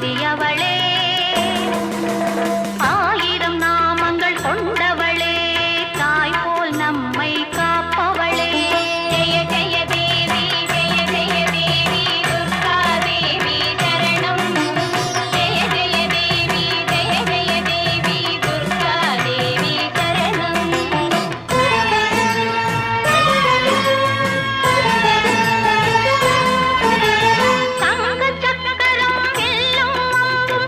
பெரியவளே, ஆயிரம் நாமங்கள் கொண்டவளே, தாய் போல் நம்மை காப்பவளே. ஜெய ஜெய தேவி ஜெய ஜெய தேவி துர்கா தேவி சரணம். ஜெய ஜெய தேவி ஜெய ஜெய தேவி துர்கா தேவி சரணம். சங்கு சக்கரம் வில்லும் அம்பும்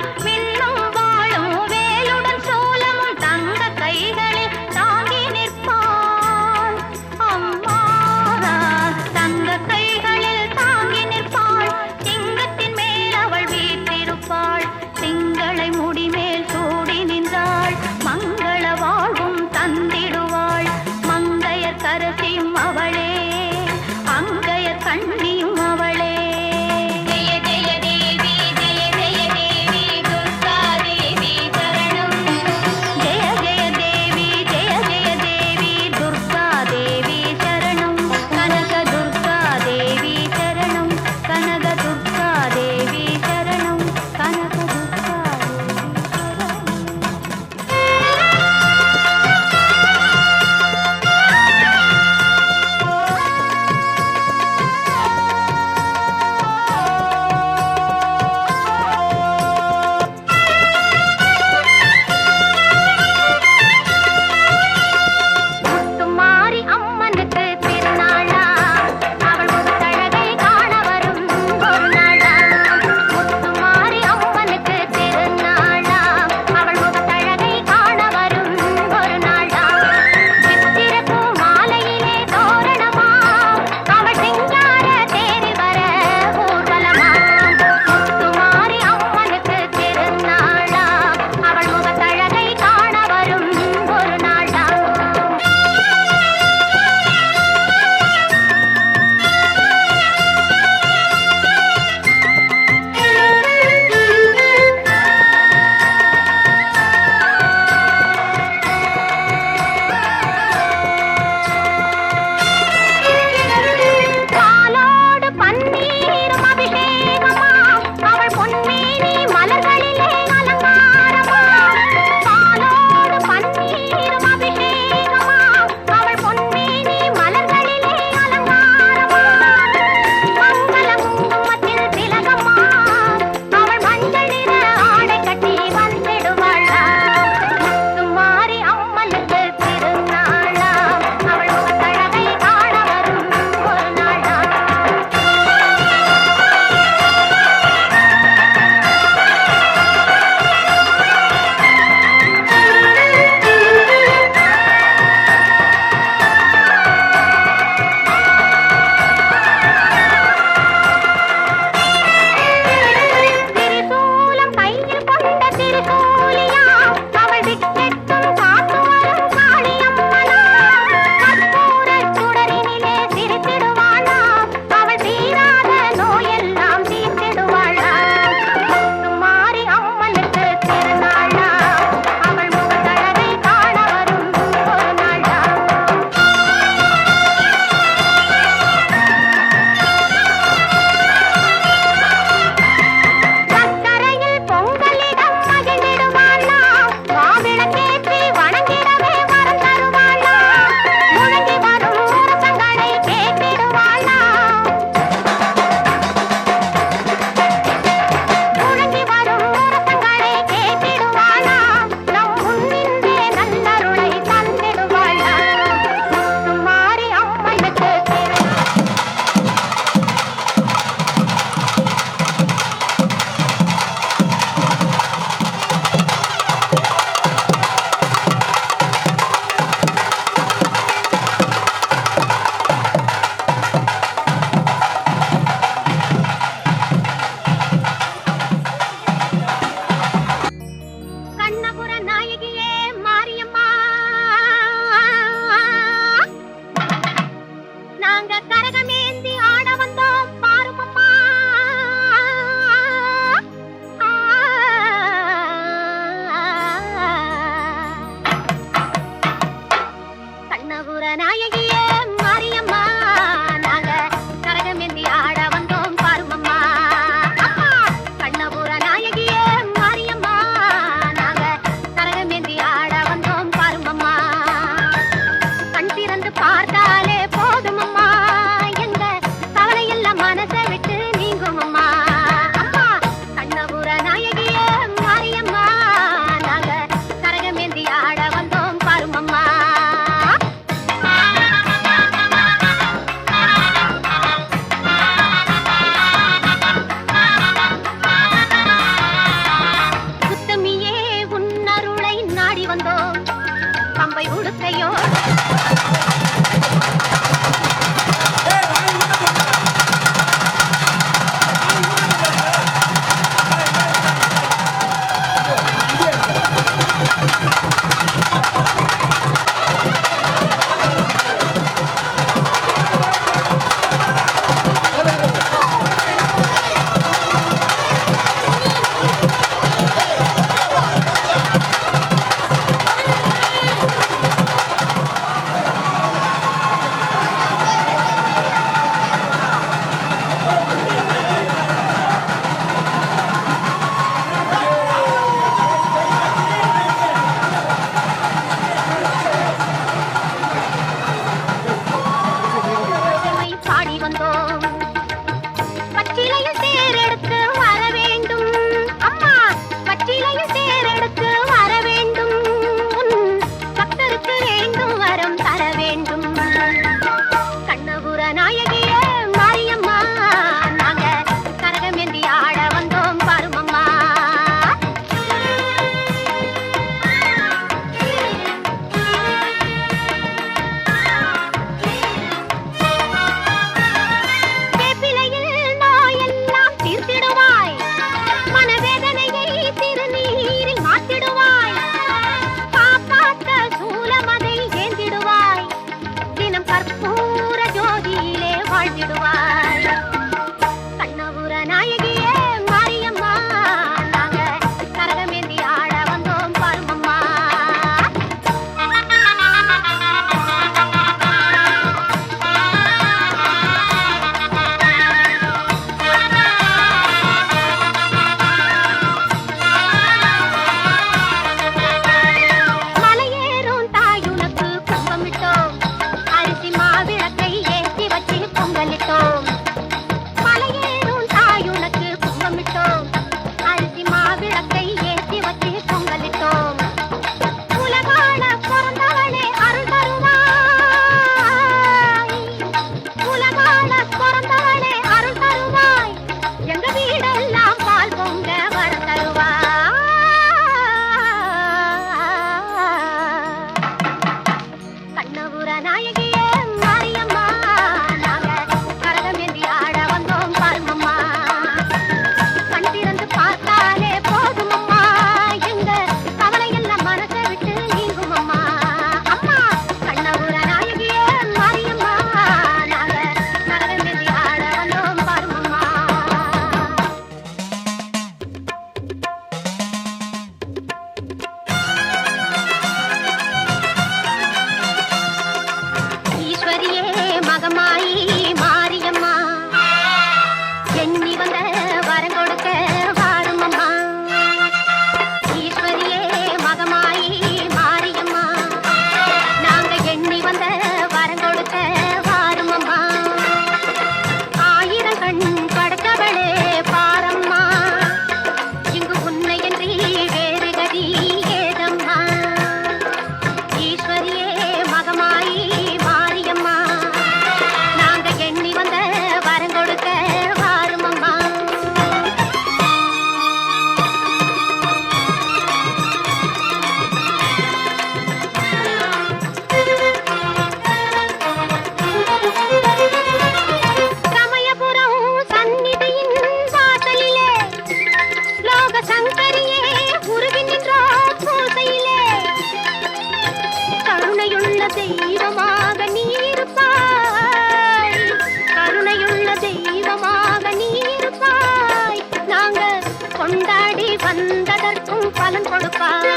வந்ததற்கும் பலன் கொடுப்பாய்.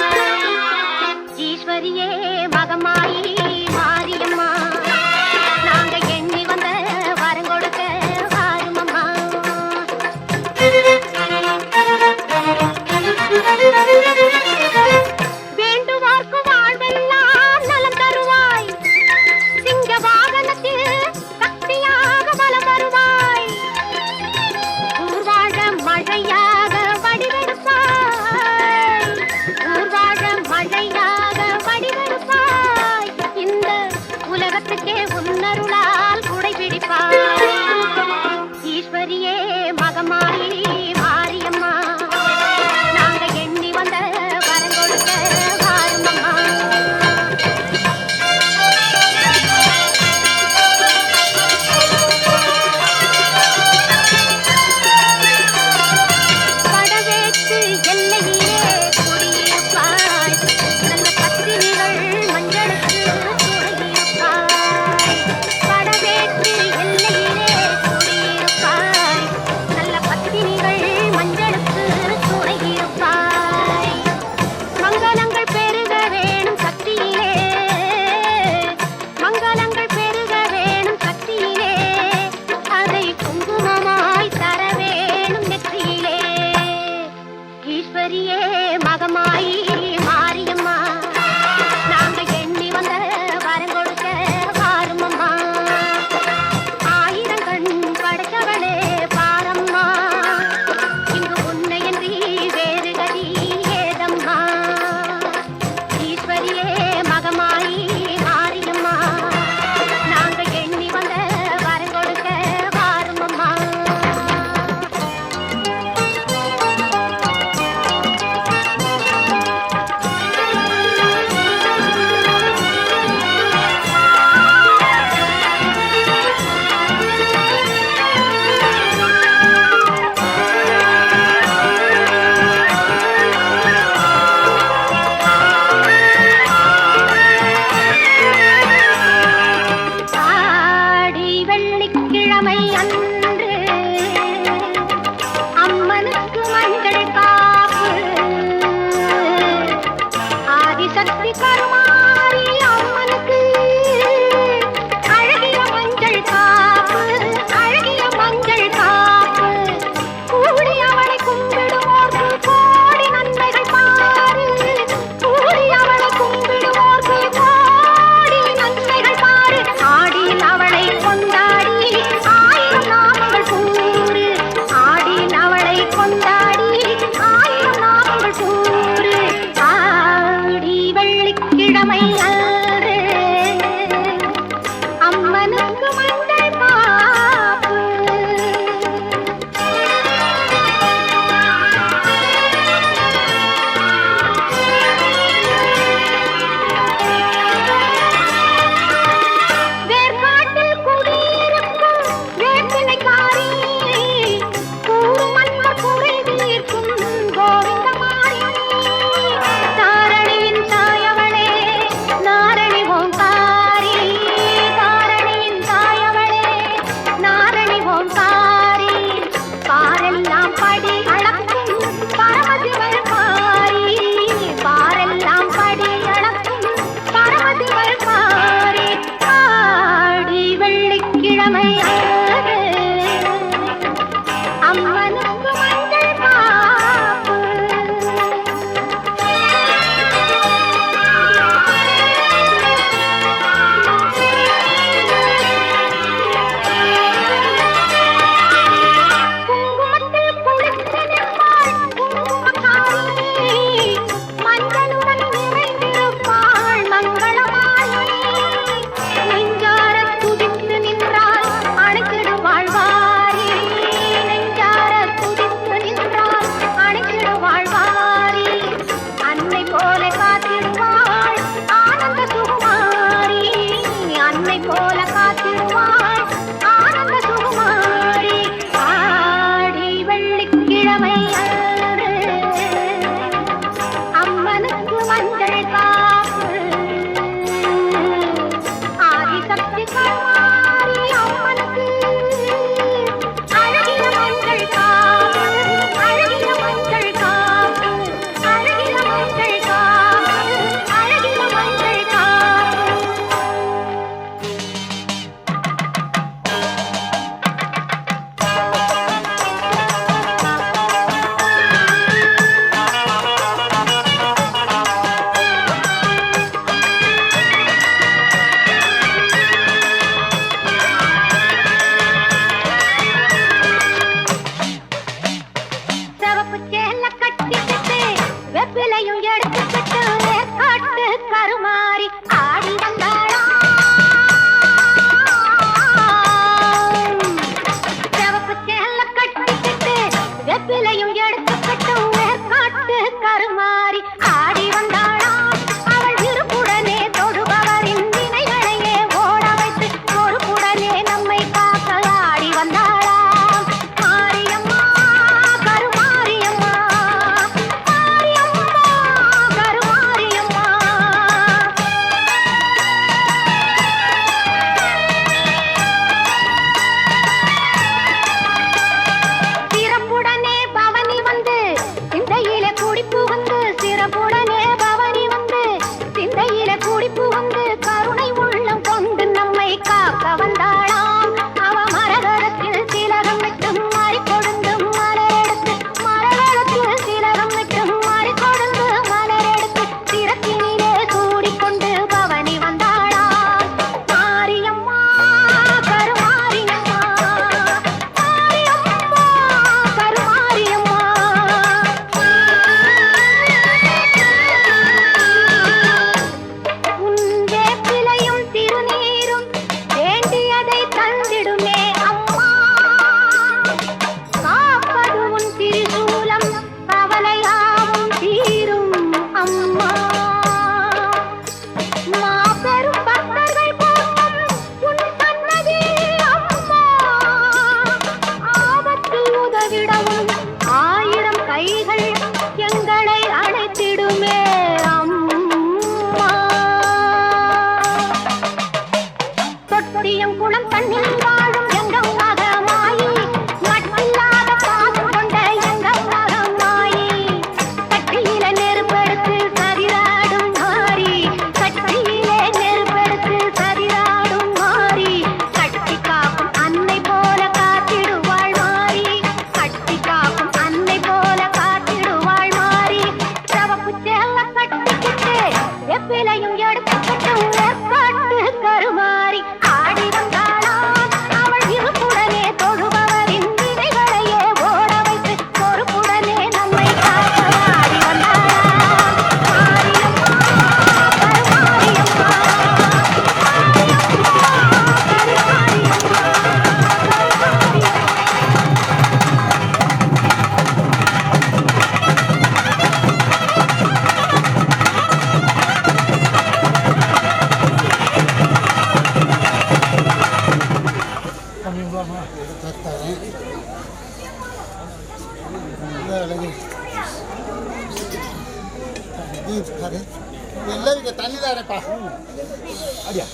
ஈஸ்வரியே மகமாயி மாரியம்மா, நாங்க எண்ணி வந்த வரம் கொடுக்க வாருமம்மா. வேண்டுவார்க்கு வாழ்வெல்லாம் நலம் தருவாய். சிங்க வாகனத்தில் சக்தியாக பலம் வருவாய். ஊர்வாழ மழையாக வடிவெடுப்பாய். ஊர்வாழ மழையாக வடிவெடுப்பாய். இந்த உலகத்துக்கே உன்னருளால் குடை பிடிப்பாய். ஈஸ்வரியே மகமாயி மாரியம்மா, நாங்க எண்ணி வந்த வரம் கொடுக்க வாருமம்மா. வடவேற்று எல்லையிலே குடியிருப்பாய். நல்ல பத்தினிகள் மஞ்சளுக்கு துணையிருப்பாய். வடவேற்று எல்லையிலே குடியிருப்பாய். நல்ல பத்தினிகள் மஞ்சளுக்கு துணையிருப்பாய். மங்களங்கள் பெருக வேணும் சக்தியிலே. மங்களங்கள் பெருக வேணும் சக்தியிலே. அதை குங்குமமாய் தர வேணும் நெற்றியிலே. ஈஸ்வரியே மகமாயி மாரியம்மா, நாங்க எண்ணி வந்த வரம் கொடுக்க வாருமம்மா. ஆயிரம் கண் படைத்தவளே பாரம்மா, இங்கு உன்னையன்றி வேறு கதி ஏதம்மா. ஈஸ்வரியே மகமாயி மாரியம்மா, நாங்க எண்ணி வந்த வரம் கொடுக்க வாருமம்மா. வெப்பிலையும் எடுத்துக்கிட்டு காட்டு கருமாறி ஆடி வந்தாளாம். சிவப்பு சேல கட்டிக்கிட்டு வெப்பிலையும் எடுத்துக்கிட்டு காட்டு கருமாறி ஆடி வந்தாளாம். அவள் இருப்புடனே தொடுபவரின் வினைகளையே ஓட வைத்து பொறுப்புடனே நம்மை காக்க ஆடி வந்தாளாம். மாரியம்மா கருமாரியம்மா, மாரியம்மா கருமாரியம்மா. சிறப்புடனே பவனி வந்து சிந்தையில குடிப்பு வந்து, சிறப்புடனே பவனி வந்து சிந்தையில குடிப்பு வந்து கருணை உள்ளம் கொண்டு நம்மை காக்க வந்தாளாம். அவ மரகரத்தில் திலகம் விட்டு மாறி கொடுந்து மலரெடுத்து, மரகரத்தில் திலகம் விட்டு மாறி கொடுந்து மலரெடுத்து சிரத்தினிலே சூடிக்கொண்டு பவனி வந்தாளாம். மாரியம்மா கருமாரியம்மா, மாரியம்மா கருமாரியம்மா. உன் வேப்பிலையும் திருநீரும் வேண்டியதை தந்திடுமே அம்மா. காப்பது உன் திரிசூலம் கவலையாவும் தீரும் அம்மா. மாபெரும் பக்தர்கள் கூட்டம் உன் சன்னதி அம்மா. ஆபத்தில் உதவிடவும் ஆயிரம் கைகள் எங்களை அழைத்திடுமே அம்மா. தொட்டியம் குளம் தண்ணில் வாழும் எங்கள் மகமாயி, மட்டில்லாத பாசம் கொண்ட எங்கள் மகமாயி. கட்டியில நெருப்பெடுத்து சரிராடும் மாறி, கட்டியிலே நெருப்பெடுத்து சரிராடும் மாறி. கட்டி காக்கும் அன்னை போல காத்திடுவாள் மாறி, கட்டி காக்கும் அன்னை போல காத்திடுவாள் மாறி. சிவப்பு சேல கட்டிக்கிட்டு வெப்பிலையும் எடுத்துக்கிட்டு காட்டு கருமாறி ஆடி வந்தாளாம். அவள் இருப்புடனே தொழுபவரின் வினைகளையே ஓட வைத்து பொறுப்புடனே நம்மை காக்க ஆடி வந்தாளாம். மாரியம்மா கருமாரியம்மா, மாரியம்மா ಎಲ್ಲರಿಗೆ ತಂದಿದ್ದಾರೆಪ್ಪ. ಅದ್ಯಾ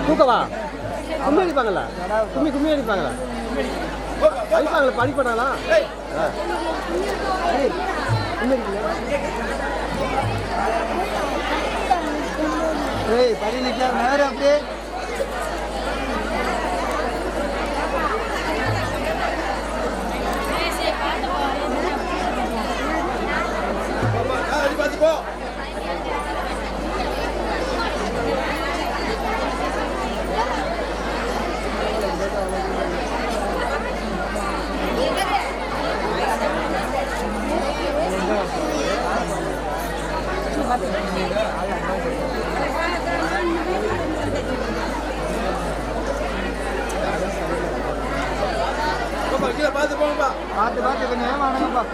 தூக்கவா கும்மி அடிப்பாங்களா கும்மி அடிப்பாங்களா அடிப்பாங்களா படிப்பாங்களா கும்மி அடிக்கல ஏய் படி நிற்க வேறு அப்படியே பார்த்துப்போ பார்த்து போங்கப்பா பார்த்து கொஞ்சம் ஏமாடுங்கப்பா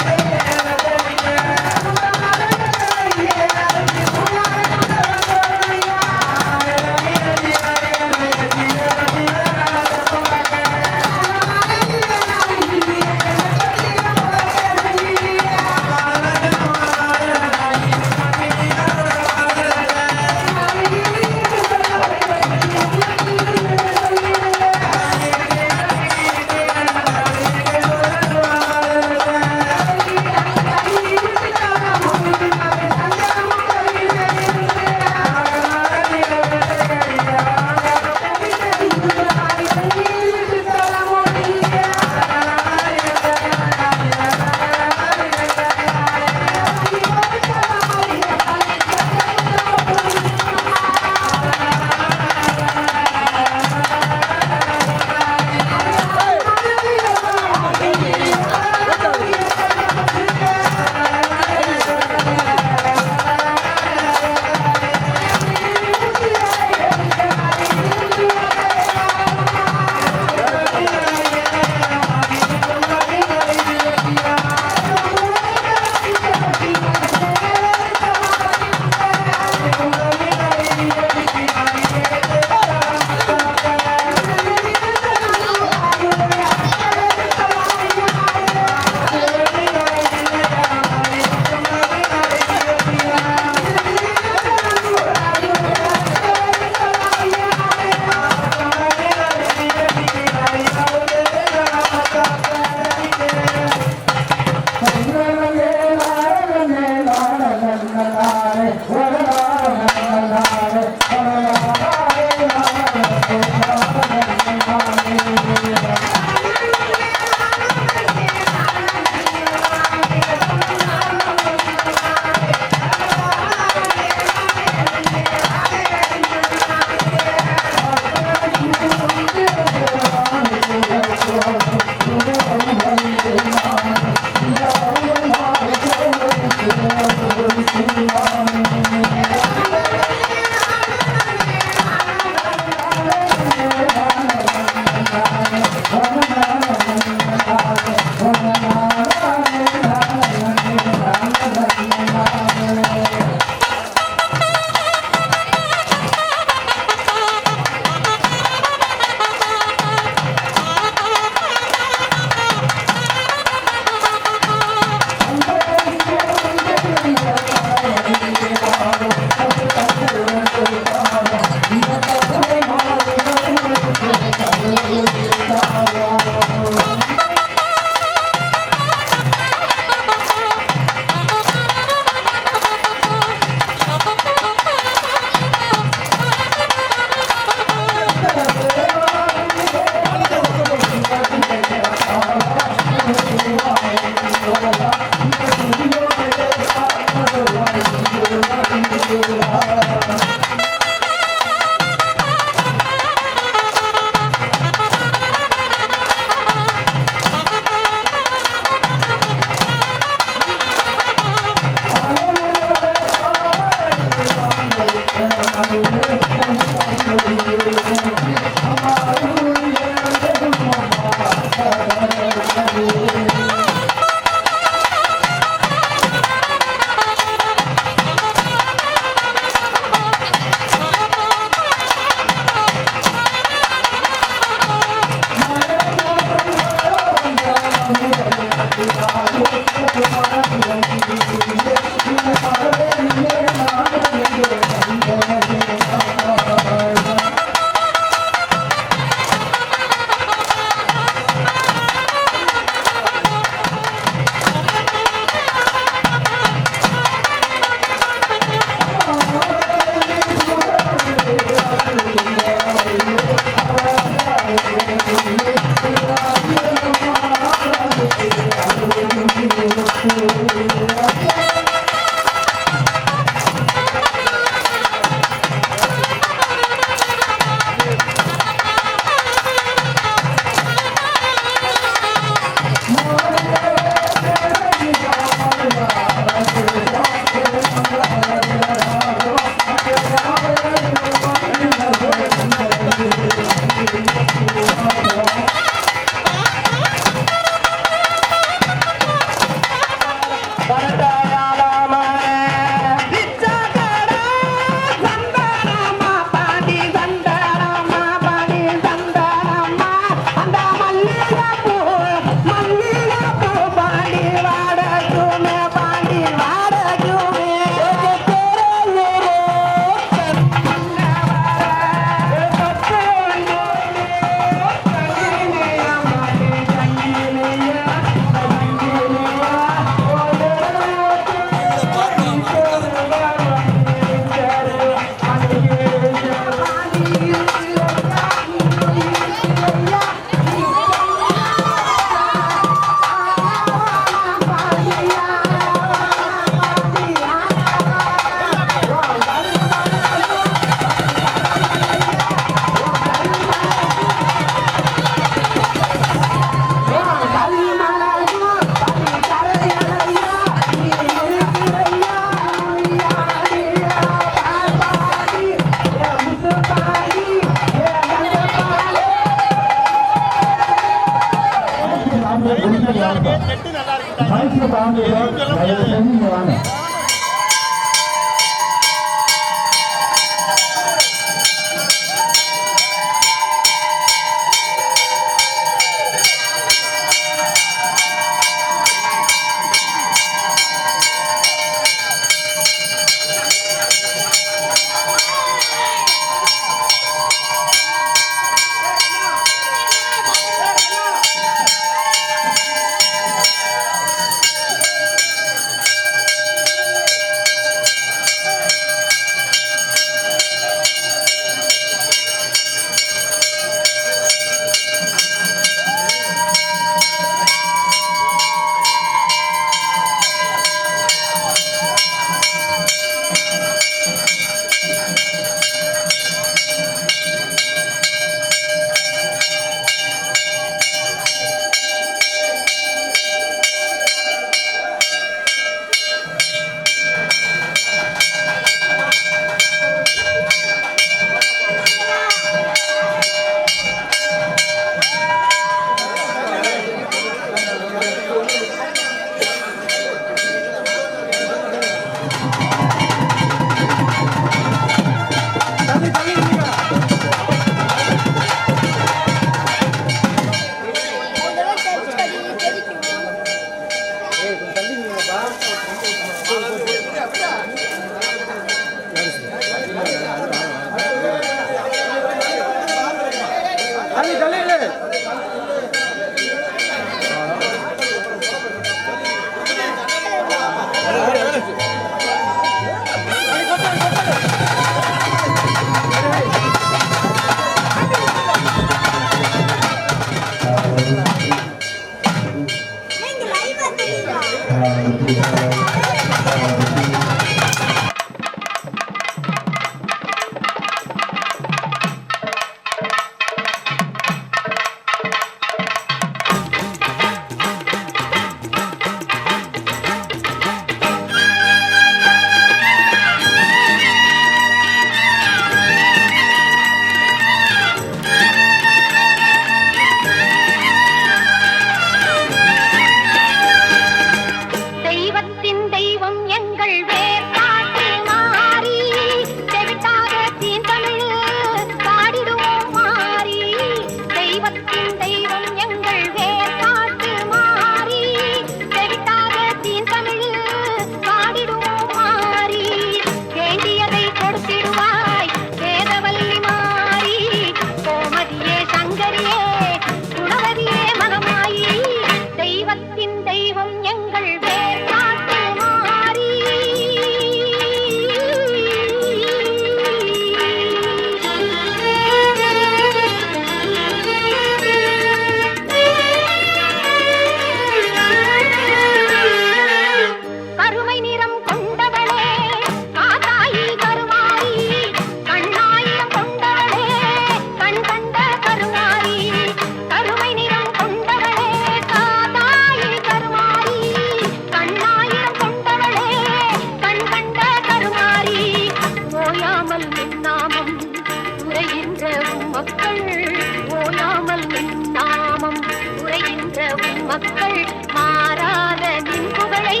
மக்கள் மாறாத நின் புகழை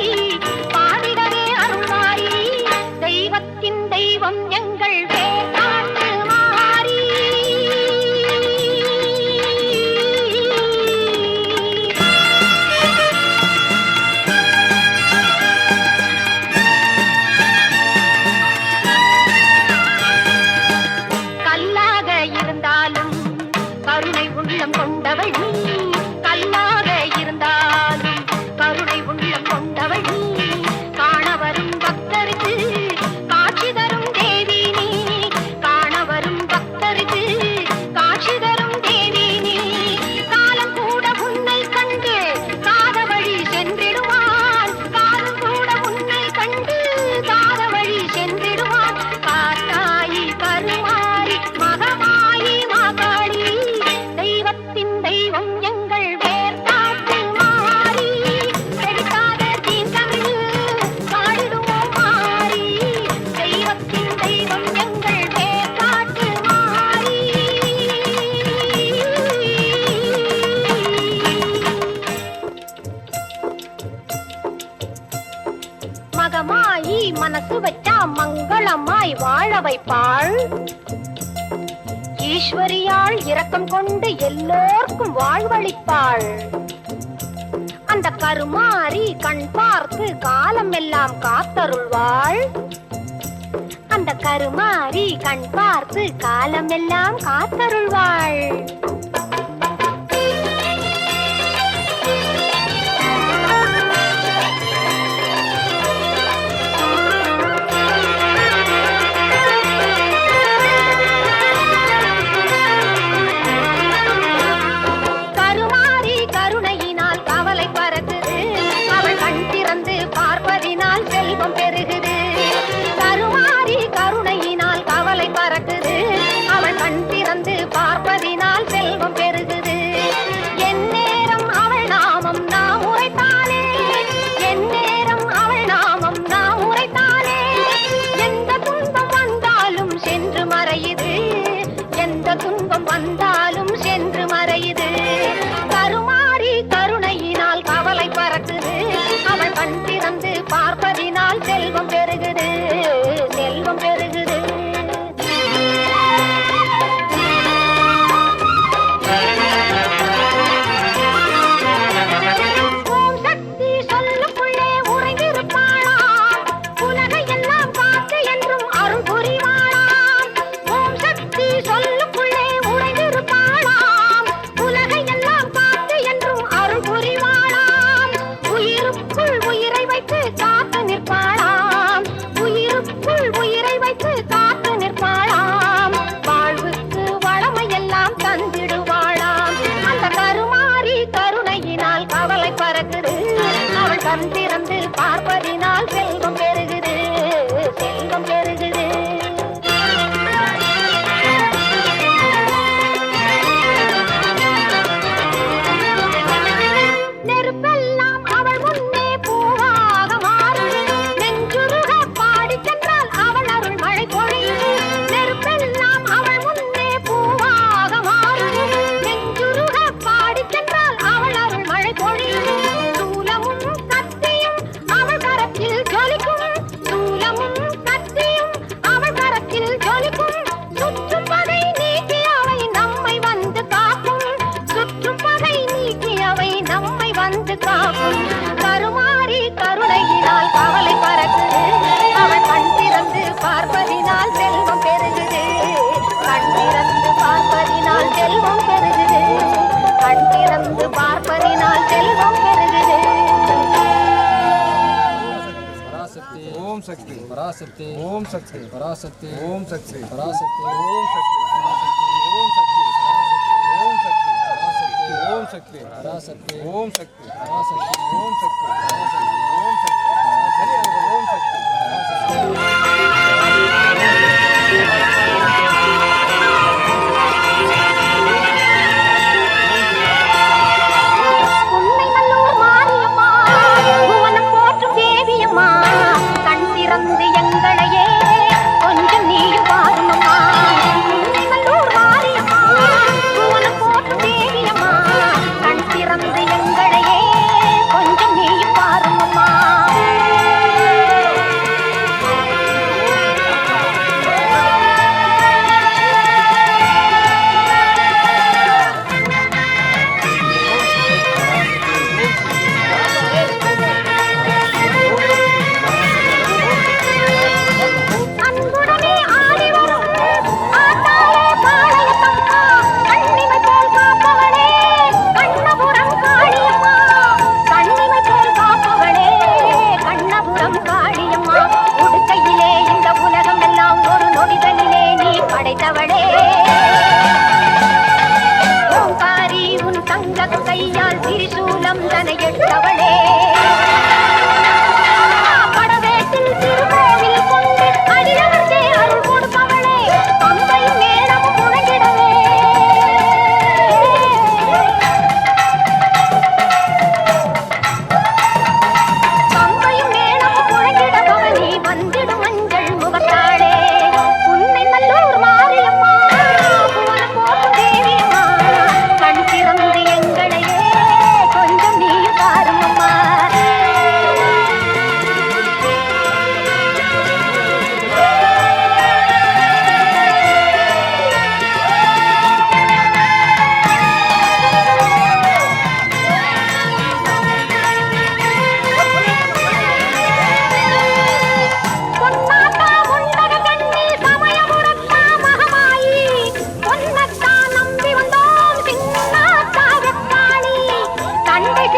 பாடிடவே அருள்வாரி. தெய்வத்தின் தெய்வம் எங்கள் வேதாட்டு மாறி. கல்லாக இருந்தாலும் கருணை உள்ளம் கொண்டவள் நீ. கல்லாக இருந்தாலும் கருணை உள்ளம் கொண்டவள் நீ. காண வரும் பக்தருக்கு காட்சி தரும் தேவி நீ. காண வரும் பக்தருக்கு காட்சி தரும் தேவி நீ. காலம் கூட உன்னை கண்டு காத வழி சென்றிடுவான். காலம் கூட உன்னை கண்டு காத வழி சென்றிடுவான். காத்தாயி கருமாரி மகமாயி மாகாளி. தெய்வத்தின் தெய்வம் எங்கள் வேர்தாட்டு மாறி. செடிக்காத தீந்தமிழ் பாடிடுவோம் மாறி. தெய்வத்தின் தெய்வம் எங்கள் வேர்தாட்டு மாறி. மகமாயி மனசு வச்சா மங்களமாய் வாழ வைப்பாள். ஈஸ்வரியாள் இரக்கம் கொண்டு எல்லோர்க்கும் வாழ்வளிப்பாள். அந்த கருமாரி கண் பார்த்து காலம் எல்லாம் காத்தருள்வாள். அந்த கருமாரி கண் பார்த்து காலம் எல்லாம் காத்தருள்வாள். கருமாரி கருணையினால் கவலை பறக்குது. அவள் கண் திறந்து பார்ப்பதினால் செல்வம் பெருகுது. கருமாரி கருணையினால் கவலை பறக்குது. அவள் கண் திறந்து பார்ப்பதினால் செல்வம் பெருகுது. எந்நேரம் அவள் நாமம் நாம் உரைத்தாலே. எந்நேரம் அவள் நாமம் நாம் உரைத்தாலே. எந்த துன்பம் வந்தாலும் சென்று மறையுது. எந்த துன்பம் வந்தாலும் சென்று மறையுது. கருமாரி கருணையினால் கவலை பறக்குது. அவள் கண் திறந்து பார்ப்பதினால் செல்வம் பெருகுது. செல்வம் பெருகுது. ஓம் சக்தி சொல்லுக்குள்ளே உறைந்திருப்பாளாம். உலகை எல்லாம் காத்து என்றும் அருள் புரிவாளாம். ஓம் சக்தி சொல்லுக்குள்ளே உறைந்திருப்பாளாம். உலகை எல்லாம் காத்து என்றும் அருள் புரிவாளாம். உயிருக்குள் உயிரை வைத்து காத்து நிற்பாளாம். உயிருக்குள் உயிரை வைத்து காத்து நிற்பாளாம். வாழ்வுக்கு வளமையெல்லாம் தந்திடுவாளாம். அந்த கருமாரி கருணையினால் கவலை பறக்குது. அவள் கண் திறந்து பார்ப்பதினால் செல்வம் பெருகுது. செல்வம் பெருகுது. நெருப்பெல்லாம் அவள் முன்னே பூவாக மாறும். நெஞ்சுருக பாடிச் சென்றால் அவள் அருள் மழை பொழியும். நெருப்பெல்லாம் அவள் முன்னே பூவாக மாறும். நெஞ்சுருக பாடிச் சென்றால் அவள் அருள் மழை பொழியும். சூலமும் கத்தியும் அவள் கரத்தில் ஜொலிக்கும். சூலமும் கத்தியும் அவள் கரத்தில் ஜொலிக்கும். சுற்றும் பகை நீக்கி அவை நம்மை வந்து காக்கும். சுற்றும் பகை நீக்கி அவை நம்மை வந்து காக்கும். கருமாரி கருணையினால் கவலை பறக்குது. அவள் கண் திறந்து பார்ப்பதினால் செல்வம் பெருகுது. கண் திறந்து பார்ப்பதினால் செல்வம் பெருகுது. கண் திறந்து பார்ப்பதினால் செல்வம் பெருகுது. பராசக்தி ஓம் சக்தி பராசக்தி ஓம் சக்தி பராசக்தி ஓம் சக்தி பராசக்தி ஓம் சக்தி ஓம் சக்தி ஓம் சக்தி ஓம் சக்தி பராசக்தி ஓம் சக்தி பராசக்தி ஓம் சக்தி ஓம் சக்தி சரி ஓம் சக்தி உன்னை நல்லூர் மாரியம்மா, புவனம் போற்றும் தேவியம்மா, கண் திறந்து எங்களையே கொஞ்சம் நீயும் பாருமம்மா. உன்னை நல்லூர் மாரியம்மா, புவனம் போற்றும் தேவியம்மா, கண் திறந்து எங்களையே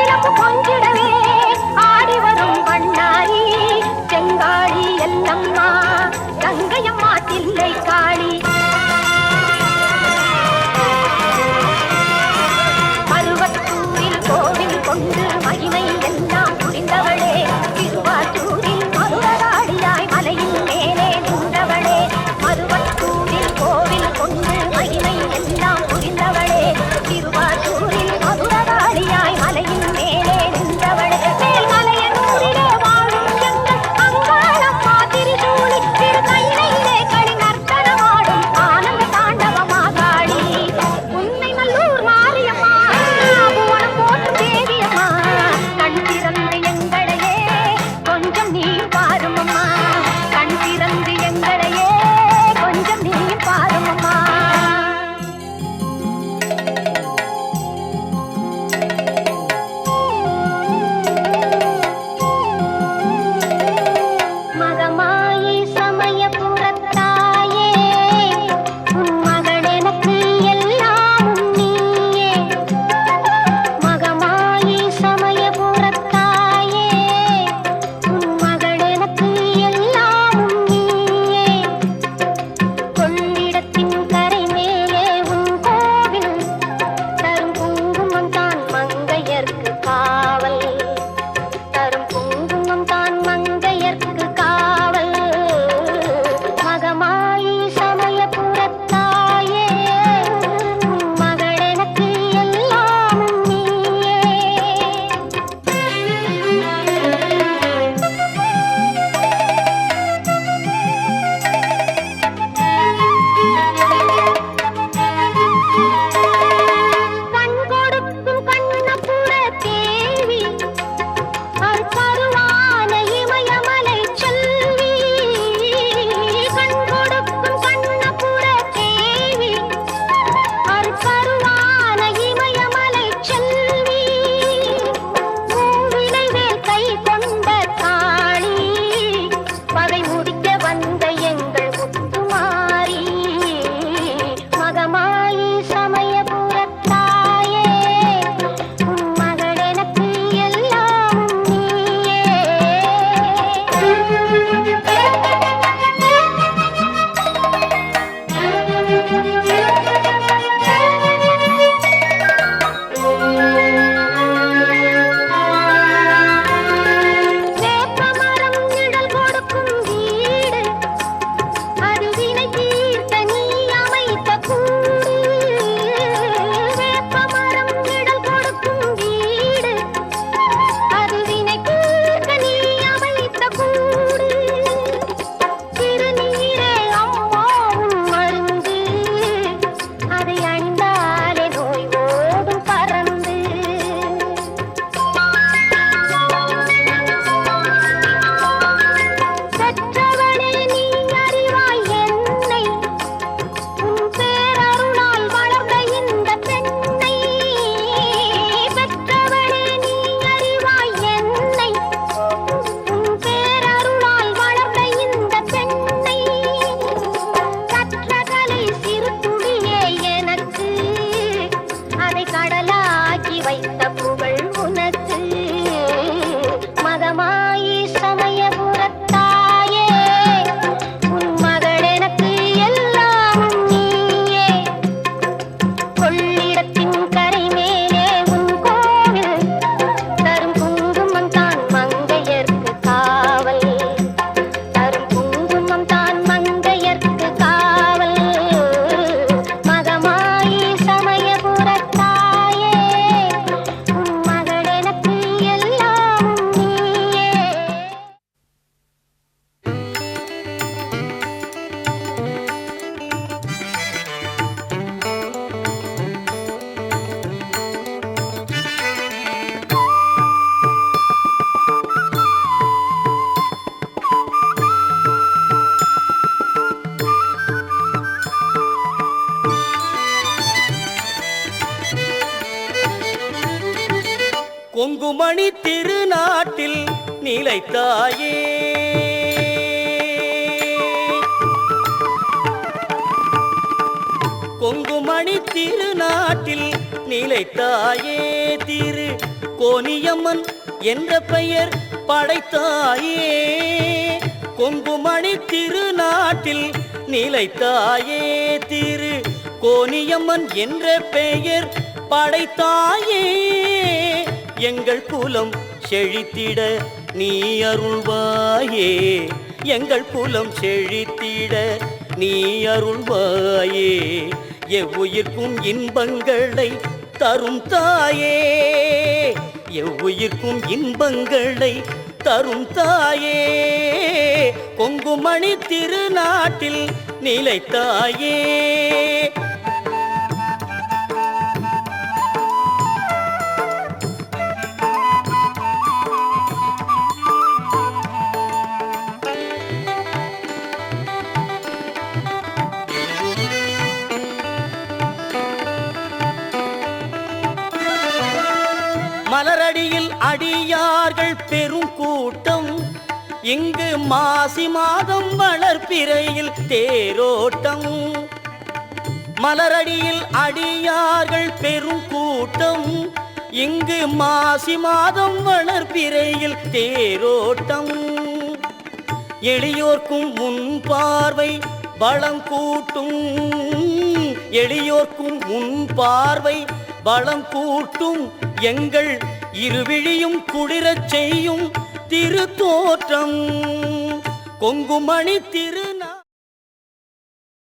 சிலம்பு கொஞ்சிடவே ஆடி வரும் பண்ணாரி செங்காளி எல்லம்மா கங்கையம்மா தில்லை காளி மருவத்தூரில் கோவில் கொண்டு மகிமை எல்லாம் புரிந்தவளே திருவாரூரில் மதுரகாளியாய் மலையின் மேலே நின்றவளே மருவத்தூரில் கோவில் கொண்டு மகிமை எல்லாம் புரிந்தவளே திருவாரூரில் மதுரகாளியாய் மலையின் மேலே நின்றவளே மேல்மலையனூரிலே வாழும் எங்கள் அங்காளம்மா திரிசூலி திரு கையிலே களி நர்த்தனமாடும் ஆனந்த தாண்டவமா காளி உன்னை நல்லூர் மாரியம்மா புவனம் போற்றும் தேவியம்மா கண் திறந்து எங்களையே கொஞ்சம் நீ பாருமம்மா கண் திறந்து எங்களையே கொஞ்சம் நீ பாருமம்மா மகமாயி சமயபுரத்தாயே உன் மகளெனக்கு எல்லாம் நீயே மகமாயி சமயபுரத்தாயே உன் மகளெனக்கு எல்லாம் நீயே கொள்ளிடத்தின் கரை மேலே உன் கோவில் தரும் குங்குமம் தான் மங்கையர்க்கு காவல் தரும் குங்குமம் தான் மங்கையர்க்கு காவல் மகமாயி சமயபுரத்தாயே உன் மகளெனக்கு எல்லாம் நீயே கண் கொடுக்கும் கண்ணபுர தேவி அருள்பருவான இமயமலை செல்வி கண் கொடுக்கும் கண்ணபுர தேவி அருள்பருவான இமயமலை செல்வி மூவிலை மேல் கை கொண்ட காளி பகை முடிக்க வந்த எங்கள் முத்துமாரி மகமாயி சமயபுரத்தாயே உன் மகளெனக்கு எல்லாம் நீயே வேப்பமரம் நிழல் கொடுக்கும் வீடு அது வினை தீர்த்த நீ அமைத்த கூடு வேப்பமரம் நிழல் கொடுக்கும் வீடு அது வினை தீர்த்த நீ அமைத்த கூடு திருநீரே அம்மா உன் மருந்து அதை அணிந்தாலே நோய் ஓடும் பறந்து பெற்றவளே நீ அறிவாய் என்னை உன் பேரருளால் வளர்ந்த இந்த பெண்ணை பெற்றவளே நீ அறிவாய் என்னை உன் பேரருளால் வளர்ந்த இந்த பெண்ணை கற்றகலை சிறு துளியே எனக்கு அதை கடலாக்கி வைத்த புகழ் உனக்கு மகமாயி சமயபுரத்தாயே உன் மகளெனக்கு எல்லாம் நீயே கொள்ளிடத்தின் கரை மேலே உன் கோவில் தரும் குங்குமம் தான் மங்கையர்க்கு காவல் தரும் குங்குமம் தான் மங்கையர்க்கு காவல் மகமாயி சமயபுரத்தாயே உன் மகளெனக்கு எல்லாம் நீயே கொங்குமணி திருநாட்டில் நிலைத்தாயே கொங்குமணி திருநாட்டில் நிலைத்தாயே திரு கோனியம்மன் என்ற பெயர் படைத்தாயே கொங்குமணி திருநாட்டில் நிலைத்தாயே திரு கோனியம்மன் என்ற பெயர் படைத்தாயே எங்கள் குலம் செழித்திட நீ அருள்வாயே எங்கள் குலம் செழித்திட நீ அருள்வாயே எவ்வுயிர்க்கும் இன்பங்களை தரும் தாயே எவ்வுயிர்க்கும் இன்பங்களை தரும் தாயே கொங்குமணி திருநாட்டில் நிலைத்தாயே மலரடியில் அடியார்கள் பெரும் கூட்டம் இங்கு மாசி மாதம் வளர்பிறையில் தேரோட்டம் மலரடியில் அடியார்கள் பெரும் கூட்டம் இங்கு மாசி மாதம் வளர்பிறையில் தேரோட்டம் எளியோர்க்கும் முன் பார்வை பலம் கூட்டும் எளியோர்க்கும் முன் பார்வை பலம் கூட்டும் எங்கள் இருவிழியும் குளிரச் செய்யும் திருத்தோற்றம் கொங்குமணி திருநாட்டில்